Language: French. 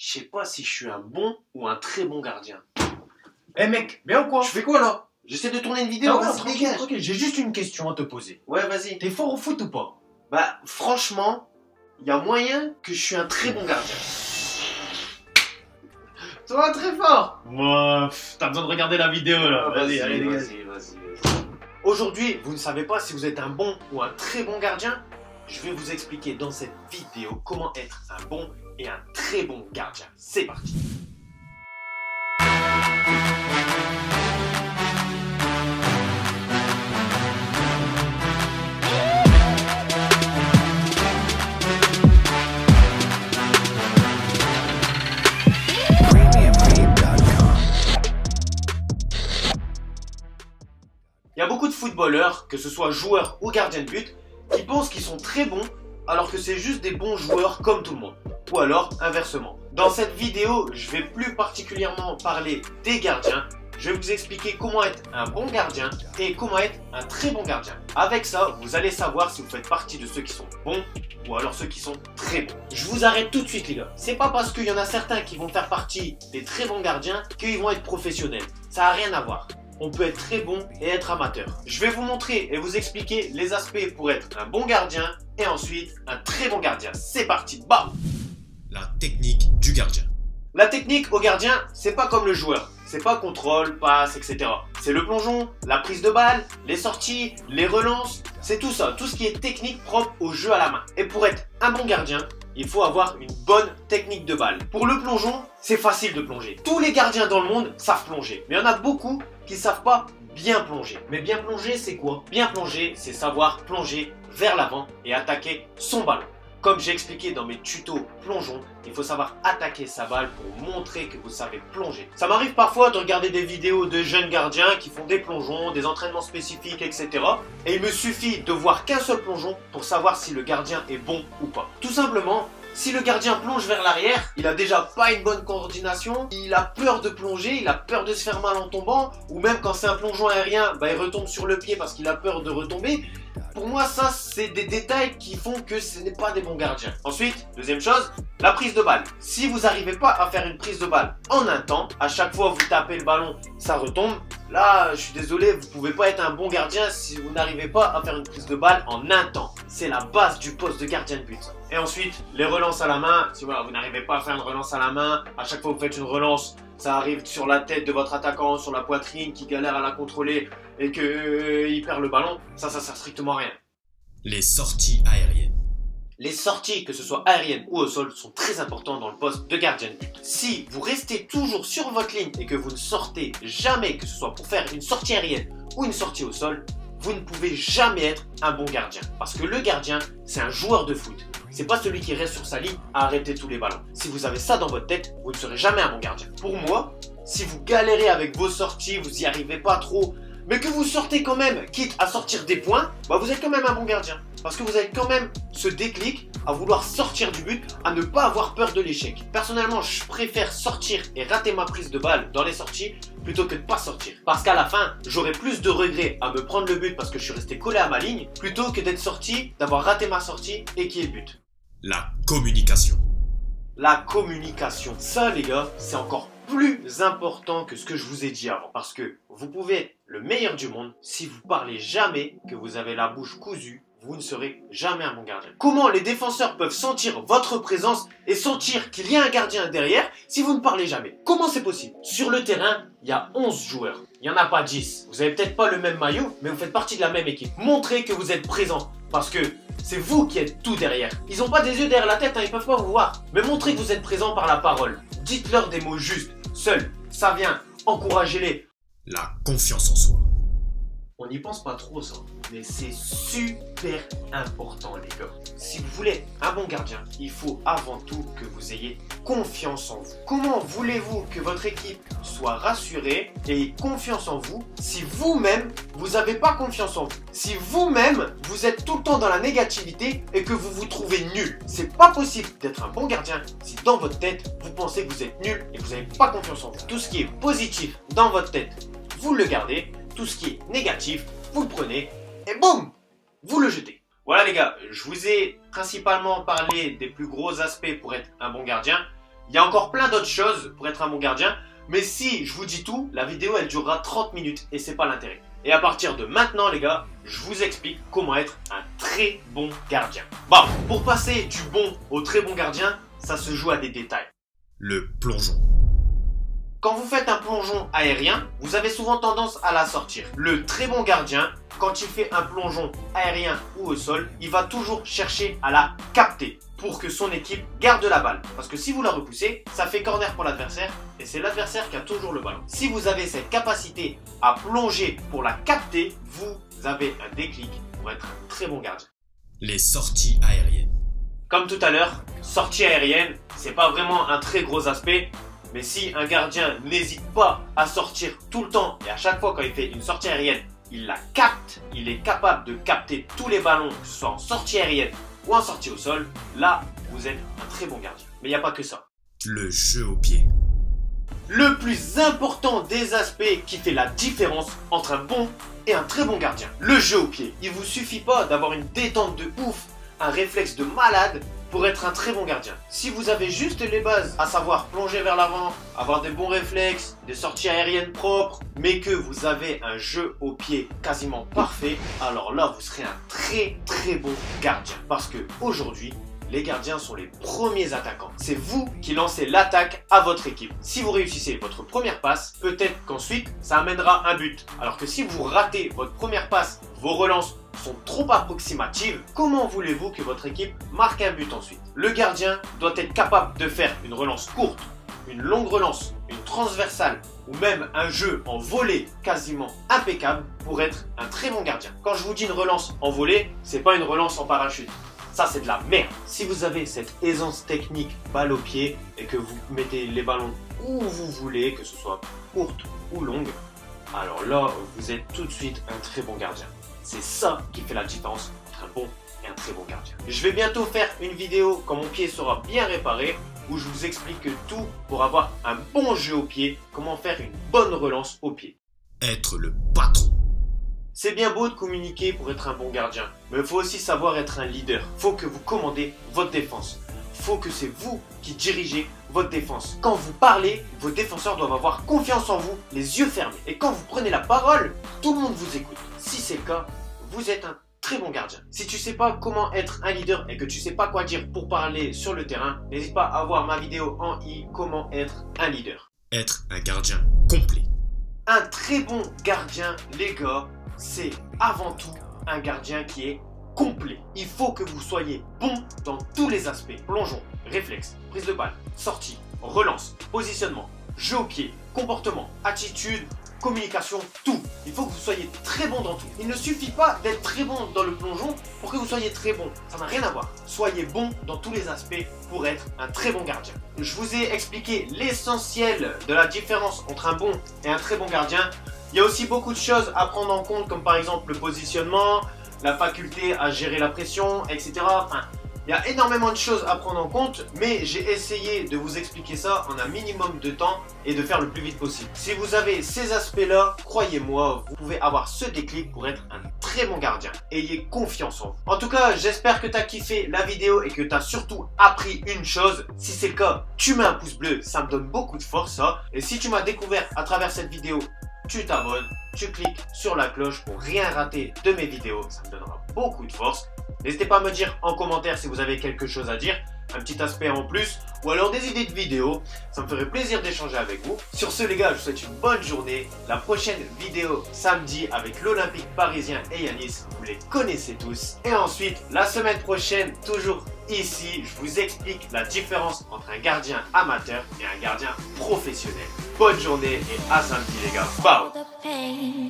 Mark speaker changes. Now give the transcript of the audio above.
Speaker 1: je sais pas si je suis un bon ou un très bon gardien.
Speaker 2: Eh mec, bien ou quoi?
Speaker 1: Je fais quoi là? J'essaie de tourner une vidéo,
Speaker 2: Ah,
Speaker 1: vas-y,
Speaker 2: tranquille,
Speaker 1: dégage.
Speaker 2: tranquille, j'ai juste une question à te poser.
Speaker 1: Ouais, vas-y.
Speaker 2: T'es fort au foot ou pas?
Speaker 1: Bah, franchement, il y a moyen que je suis un très bon gardien. Toi, très fort.
Speaker 2: Moi, t'as besoin de regarder la vidéo là.
Speaker 1: Vas-y,
Speaker 2: allez, dégage.
Speaker 1: vas-y. Aujourd'hui, vous ne savez pas si vous êtes un bon ou un très bon gardien? Je vais vous expliquer dans cette vidéo comment être un bon et un très bon gardien. C'est parti. Il y a beaucoup de footballeurs, que ce soit joueurs ou gardiens de but, qui pensent qu'ils sont très bons alors que c'est juste des bons joueurs comme tout le monde. Ou alors inversement. Dans cette vidéo, je vais plus particulièrement parler des gardiens. Je vais vous expliquer comment être un bon gardien et comment être un très bon gardien. Avec ça, vous allez savoir si vous faites partie de ceux qui sont bons ou alors ceux qui sont très bons. Je vous arrête tout de suite les gars. C'est pas parce qu'il y en a certains qui vont faire partie des très bons gardiens qu'ils vont être professionnels. Ça n'a rien à voir. On peut être très bon et être amateur. Je vais vous montrer et vous expliquer les aspects pour être un bon gardien et ensuite un très bon gardien. C'est parti, bam!
Speaker 2: La technique du gardien.
Speaker 1: La technique au gardien, c'est pas comme le joueur. C'est pas contrôle, passe, etc. C'est le plongeon, la prise de balle, les sorties, les relances. C'est tout ça, tout ce qui est technique propre au jeu à la main. Et pour être un bon gardien, il faut avoir une bonne technique de balle. Pour le plongeon, c'est facile de plonger. Tous les gardiens dans le monde savent plonger. Mais il y en a beaucoup qui savent pas bien plonger. Mais bien plonger, c'est quoi? Bien plonger, c'est savoir plonger vers l'avant et attaquer son ballon. Comme j'ai expliqué dans mes tutos plongeon, il faut savoir attaquer sa balle pour montrer que vous savez plonger. Ça m'arrive parfois de regarder des vidéos de jeunes gardiens qui font des plongeons, des entraînements spécifiques, etc. Et il me suffit de voir qu'un seul plongeon pour savoir si le gardien est bon ou pas. Tout simplement, si le gardien plonge vers l'arrière, il a déjà pas une bonne coordination, il a peur de plonger, il a peur de se faire mal en tombant, ou même quand c'est un plongeon aérien, il retombe sur le pied parce qu'il a peur de retomber. Pour moi, ça, c'est des détails qui font que ce n'est pas des bons gardiens. Ensuite, deuxième chose, la prise de balle. Si vous n'arrivez pas à faire une prise de balle en un temps, à chaque fois vous tapez le ballon, ça retombe. Là, je suis désolé, vous pouvez pas être un bon gardien si vous n'arrivez pas à faire une prise de balle en un temps. C'est la base du poste de gardien de but. Et ensuite, les relances à la main. Si voilà, vous n'arrivez pas à faire une relance à la main, à chaque fois que vous faites une relance, ça arrive sur la tête de votre attaquant, sur la poitrine, qui galère à la contrôler et qu'il perd le ballon. Ça sert strictement à rien.
Speaker 2: Les sorties aériennes.
Speaker 1: Les sorties, que ce soit aériennes ou au sol, sont très importantes dans le poste de gardien de but. Si vous restez toujours sur votre ligne et que vous ne sortez jamais, que ce soit pour faire une sortie aérienne ou une sortie au sol, vous ne pouvez jamais être un bon gardien. Parce que le gardien, c'est un joueur de foot. C'est pas celui qui reste sur sa ligne à arrêter tous les ballons. Si vous avez ça dans votre tête, vous ne serez jamais un bon gardien. Pour moi, si vous galérez avec vos sorties, vous n'y arrivez pas trop, mais que vous sortez quand même, quitte à sortir des points, vous êtes quand même un bon gardien. Parce que vous avez quand même ce déclic à vouloir sortir du but, à ne pas avoir peur de l'échec. Personnellement, je préfère sortir et rater ma prise de balle dans les sorties plutôt que de pas sortir. Parce qu'à la fin, j'aurai plus de regrets à me prendre le but parce que je suis resté collé à ma ligne, plutôt que d'être sorti, d'avoir raté ma sortie et qu'il y ait le but.
Speaker 2: La communication.
Speaker 1: La communication. Ça, les gars, c'est encore plus important que ce que je vous ai dit avant. Parce que vous pouvez être le meilleur du monde, si vous parlez jamais, que vous avez la bouche cousue, vous ne serez jamais un bon gardien. Comment les défenseurs peuvent sentir votre présence et sentir qu'il y a un gardien derrière si vous ne parlez jamais? Comment c'est possible? Sur le terrain, il y a 11 joueurs. Il n'y en a pas 10. Vous n'avez peut-être pas le même maillot, mais vous faites partie de la même équipe. Montrez que vous êtes présent. Parce que c'est vous qui êtes tout derrière. Ils n'ont pas des yeux derrière la tête, ils ne peuvent pas vous voir. Mais montrez que vous êtes présent par la parole. Dites-leur des mots justes, seuls. Ça vient. Encouragez-les.
Speaker 2: La confiance en soi.
Speaker 1: On n'y pense pas trop ça, mais c'est super important les gars. Si vous voulez être un bon gardien, il faut avant tout que vous ayez confiance en vous. Comment voulez-vous que votre équipe soit rassurée et ait confiance en vous si vous-même, vous n'avez pas confiance en vous? Si vous-même, vous êtes tout le temps dans la négativité et que vous vous trouvez nul. C'est pas possible d'être un bon gardien si dans votre tête, vous pensez que vous êtes nul et que vous n'avez pas confiance en vous. Tout ce qui est positif dans votre tête, vous le gardez. Tout ce qui est négatif, vous le prenez et boum, vous le jetez. Voilà les gars, je vous ai principalement parlé des plus gros aspects pour être un bon gardien. Il y a encore plein d'autres choses pour être un bon gardien, mais si je vous dis tout, la vidéo elle durera 30 minutes et c'est pas l'intérêt. Et à partir de maintenant les gars, je vous explique comment être un très bon gardien. Bon, pour passer du bon au très bon gardien, ça se joue à des détails.
Speaker 2: Le plongeon.
Speaker 1: Quand vous faites un plongeon aérien, vous avez souvent tendance à la sortir. Le très bon gardien, quand il fait un plongeon aérien ou au sol, il va toujours chercher à la capter pour que son équipe garde la balle. Parce que si vous la repoussez, ça fait corner pour l'adversaire et c'est l'adversaire qui a toujours le ballon. Si vous avez cette capacité à plonger pour la capter, vous avez un déclic pour être un très bon gardien.
Speaker 2: Les sorties aériennes.
Speaker 1: Comme tout à l'heure, sortie aérienne, c'est pas vraiment un très gros aspect. Mais si un gardien n'hésite pas à sortir tout le temps et à chaque fois quand il fait une sortie aérienne, il la capte, il est capable de capter tous les ballons, que ce soit en sortie aérienne ou en sortie au sol, là, vous êtes un très bon gardien. Mais il n'y a pas que ça.
Speaker 2: Le jeu au pied.
Speaker 1: Le plus important des aspects qui fait la différence entre un bon et un très bon gardien. Le jeu au pied. Il vous suffit pas d'avoir une détente de ouf, un réflexe de malade pour être un très bon gardien. Si vous avez juste les bases, à savoir plonger vers l'avant, avoir des bons réflexes, des sorties aériennes propres, mais que vous avez un jeu au pied quasiment parfait, alors là vous serez un très bon gardien. Parce que aujourd'hui, les gardiens sont les premiers attaquants. C'est vous qui lancez l'attaque à votre équipe. Si vous réussissez votre première passe, peut-être qu'ensuite ça amènera un but. Alors que si vous ratez votre première passe, vos relances sont trop approximatives, comment voulez-vous que votre équipe marque un but ensuite? Le gardien doit être capable de faire une relance courte, une longue relance, une transversale ou même un jeu en volée quasiment impeccable pour être un très bon gardien. Quand je vous dis une relance en volée, c'est pas une relance en parachute. Ça, c'est de la merde. Si vous avez cette aisance technique balle au pied et que vous mettez les ballons où vous voulez, que ce soit courte ou longue, alors là, vous êtes tout de suite un très bon gardien. C'est ça qui fait la différence entre un bon et un très bon gardien. Je vais bientôt faire une vidéo quand mon pied sera bien réparé où je vous explique tout pour avoir un bon jeu au pied, comment faire une bonne relance au pied.
Speaker 2: Être le patron.
Speaker 1: C'est bien beau de communiquer pour être un bon gardien, mais il faut aussi savoir être un leader. Il faut que vous commandez votre défense. Il faut que c'est vous qui dirigez votre défense. Quand vous parlez, vos défenseurs doivent avoir confiance en vous, les yeux fermés. Et quand vous prenez la parole, tout le monde vous écoute. Si c'est le cas, vous êtes un très bon gardien. Si tu sais pas comment être un leader et que tu sais pas quoi dire pour parler sur le terrain, n'hésite pas à voir ma vidéo en i, comment être un leader.
Speaker 2: Être un gardien complet.
Speaker 1: Un très bon gardien, les gars, c'est avant tout un gardien qui est complet. Il faut que vous soyez bon dans tous les aspects. Plongeon, réflexe, prise de balle, sortie, relance, positionnement, jeu au pied, comportement, attitude, communication, tout. Il faut que vous soyez très bon dans tout. Il ne suffit pas d'être très bon dans le plongeon pour que vous soyez très bon. Ça n'a rien à voir. Soyez bon dans tous les aspects pour être un très bon gardien. Je vous ai expliqué l'essentiel de la différence entre un bon et un très bon gardien. Il y a aussi beaucoup de choses à prendre en compte, comme par exemple le positionnement, la faculté à gérer la pression, etc. Enfin, il y a énormément de choses à prendre en compte, mais j'ai essayé de vous expliquer ça en un minimum de temps et de faire le plus vite possible. Si vous avez ces aspects-là, croyez-moi, vous pouvez avoir ce déclic pour être un très bon gardien. Ayez confiance en vous. En tout cas, j'espère que tu as kiffé la vidéo et que tu as surtout appris une chose. Si c'est le cas, tu mets un pouce bleu, ça me donne beaucoup de force, ça. Et si tu m'as découvert à travers cette vidéo, tu t'abonnes, tu cliques sur la cloche pour rien rater de mes vidéos, ça me donnera beaucoup de force. N'hésitez pas à me dire en commentaire si vous avez quelque chose à dire, un petit aspect en plus, ou alors des idées de vidéos, ça me ferait plaisir d'échanger avec vous. Sur ce les gars, je vous souhaite une bonne journée, la prochaine vidéo samedi avec l'Olympique parisien et Yanis, vous les connaissez tous. Et ensuite, la semaine prochaine, toujours ici, je vous explique la différence entre un gardien amateur et un gardien professionnel. Bonne journée et à samedi les gars, bye.